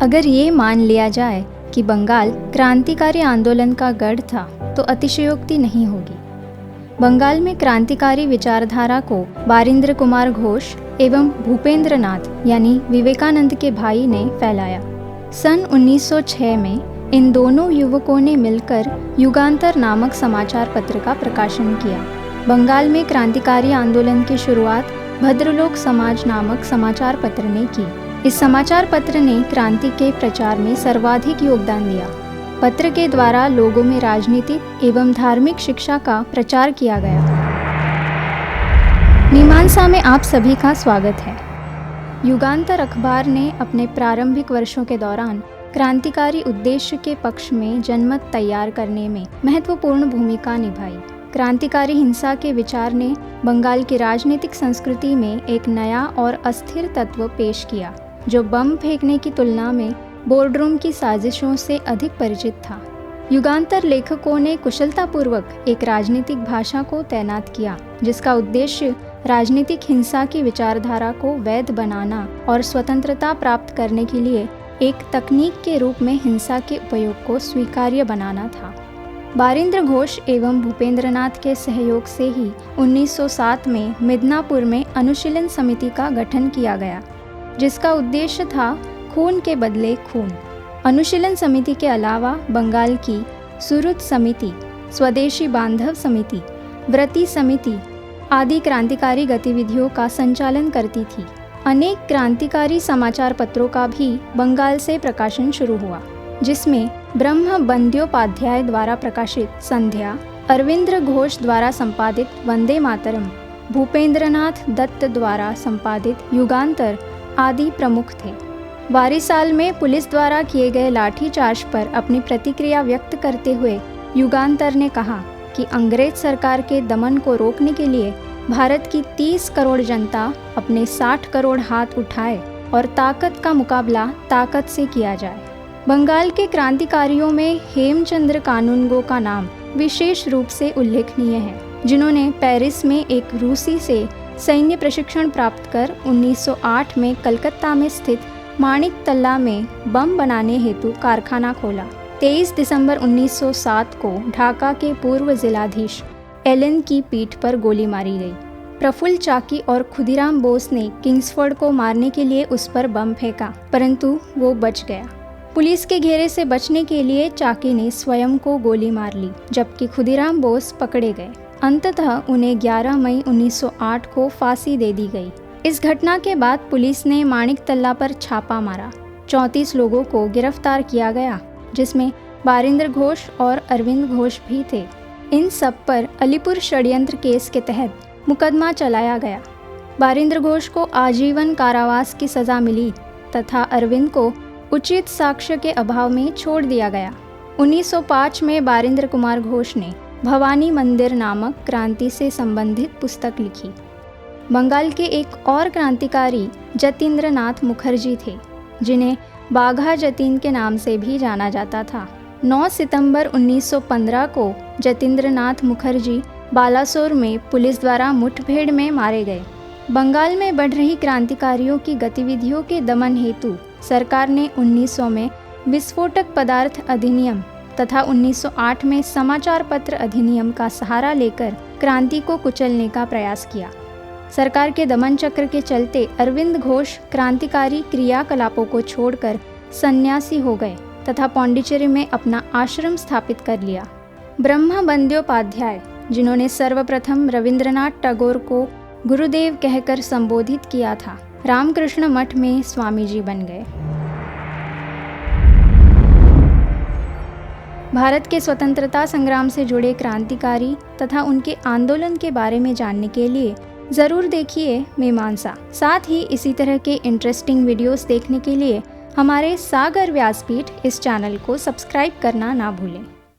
अगर ये मान लिया जाए कि बंगाल क्रांतिकारी आंदोलन का गढ़ था तो अतिशयोक्ति नहीं होगी। बंगाल में क्रांतिकारी विचारधारा को बारिंद्र कुमार घोष एवं भूपेंद्र नाथ यानी विवेकानंद के भाई ने फैलाया। सन 1906 में इन दोनों युवकों ने मिलकर युगांतर नामक समाचार पत्र का प्रकाशन किया। बंगाल में क्रांतिकारी आंदोलन की शुरुआत भद्रलोक समाज नामक समाचार पत्र ने की। इस समाचार पत्र ने क्रांति के प्रचार में सर्वाधिक योगदान दिया। पत्र के द्वारा लोगों में राजनीतिक एवं धार्मिक शिक्षा का प्रचार किया गया। मीमांसा में आप सभी का स्वागत है। युगांतर अखबार ने अपने प्रारंभिक वर्षों के दौरान क्रांतिकारी उद्देश्य के पक्ष में जनमत तैयार करने में महत्वपूर्ण भूमिका निभाई। क्रांतिकारी हिंसा के विचार ने बंगाल की राजनीतिक संस्कृति में एक नया और अस्थिर तत्व पेश किया, जो बम फेंकने की तुलना में बोर्डरूम की साजिशों से अधिक परिचित था। युगांतर लेखकों ने कुशलतापूर्वक एक राजनीतिक भाषा को तैनात किया, जिसका उद्देश्य राजनीतिक हिंसा की विचारधारा को वैध बनाना और स्वतंत्रता प्राप्त करने के लिए एक तकनीक के रूप में हिंसा के उपयोग को स्वीकार्य बनाना था। बारिंद्र घोष एवं भूपेंद्र नाथ के सहयोग से ही 1907 में मिदनापुर में अनुशीलन समिति का गठन किया गया, जिसका उद्देश्य था खून के बदले खून। अनुशीलन समिति के अलावा बंगाल की सुरुत समिति, स्वदेशी बांधव समिति, व्रती समिति आदि क्रांतिकारी गतिविधियों का संचालन करती थी। अनेक क्रांतिकारी समाचार पत्रों का भी बंगाल से प्रकाशन शुरू हुआ, जिसमें ब्रह्म बंद्योपाध्याय द्वारा प्रकाशित संध्या, अरविंद घोष द्वारा संपादित वंदे मातरम, भूपेंद्र नाथ दत्त द्वारा संपादित युगांतर आदि प्रमुख थे। वारिसाल में पुलिस द्वारा किए गए लाठीचार्ज पर अपनी प्रतिक्रिया व्यक्त करते हुए युगांतर ने कहा कि अंग्रेज सरकार के दमन को रोकने के लिए भारत की 30 करोड़ जनता अपने 60 करोड़ हाथ उठाए और ताकत का मुकाबला ताकत से किया जाए। बंगाल के क्रांतिकारियों में हेमचंद्र कानूनगो का नाम विशेष रूप से उल्लेखनीय है, जिन्होंने पेरिस में एक रूसी से सैन्य प्रशिक्षण प्राप्त कर 1908 में कलकत्ता में स्थित माणिक तल्ला में बम बनाने हेतु कारखाना खोला। 23 दिसंबर 1907 को ढाका के पूर्व जिलाधीश एलन की पीठ पर गोली मारी गई। प्रफुल्ल चाकी और खुदीराम बोस ने किंग्सफोर्ड को मारने के लिए उस पर बम फेंका, परंतु वो बच गया। पुलिस के घेरे से बचने के लिए चाकी ने स्वयं को गोली मार ली, जबकि खुदीराम बोस पकड़े गए। अंततः उन्हें 11 मई 1908 को फांसी दे दी गई। इस घटना के बाद पुलिस ने माणिक तल्ला पर छापा मारा। 34 लोगों को गिरफ्तार किया गया, जिसमें बारिंद्र घोष और अरविंद घोष भी थे। इन सब पर अलीपुर षड्यंत्र केस के तहत मुकदमा चलाया गया। बारिंद्र घोष को आजीवन कारावास की सज़ा मिली तथा अरविंद को उचित साक्ष्य के अभाव में छोड़ दिया गया। 1905 में बारिंद्र कुमार घोष ने भवानी मंदिर नामक क्रांति से संबंधित पुस्तक लिखी। बंगाल के एक और क्रांतिकारी जतीन्द्र नाथ मुखर्जी थे, जिन्हें बाघा जतीन के नाम से भी जाना जाता था। 9 सितंबर 1915 को जतीन्द्र नाथ मुखर्जी बालासोर में पुलिस द्वारा मुठभेड़ में मारे गए। बंगाल में बढ़ रही क्रांतिकारियों की गतिविधियों के दमन हेतु सरकार ने 1900 में विस्फोटक पदार्थ अधिनियम तथा 1908 में समाचार पत्र अधिनियम का सहारा लेकर क्रांति को कुचलने का प्रयास किया। सरकार के दमन चक्र के चलते अरविंद घोष क्रांतिकारी क्रियाकलापों को छोड़कर सन्यासी हो गए तथा पौंडीचेरी में अपना आश्रम स्थापित कर लिया। ब्रह्म बंद्योपाध्याय, जिन्होंने सर्वप्रथम रविंद्रनाथ टैगोर को गुरुदेव कहकर संबोधित किया था, रामकृष्ण मठ में स्वामी जी बन गए। भारत के स्वतंत्रता संग्राम से जुड़े क्रांतिकारी तथा उनके आंदोलन के बारे में जानने के लिए ज़रूर देखिए मीमांसा। साथ ही इसी तरह के इंटरेस्टिंग वीडियोस देखने के लिए हमारे सागर व्यासपीठ इस चैनल को सब्सक्राइब करना ना भूलें।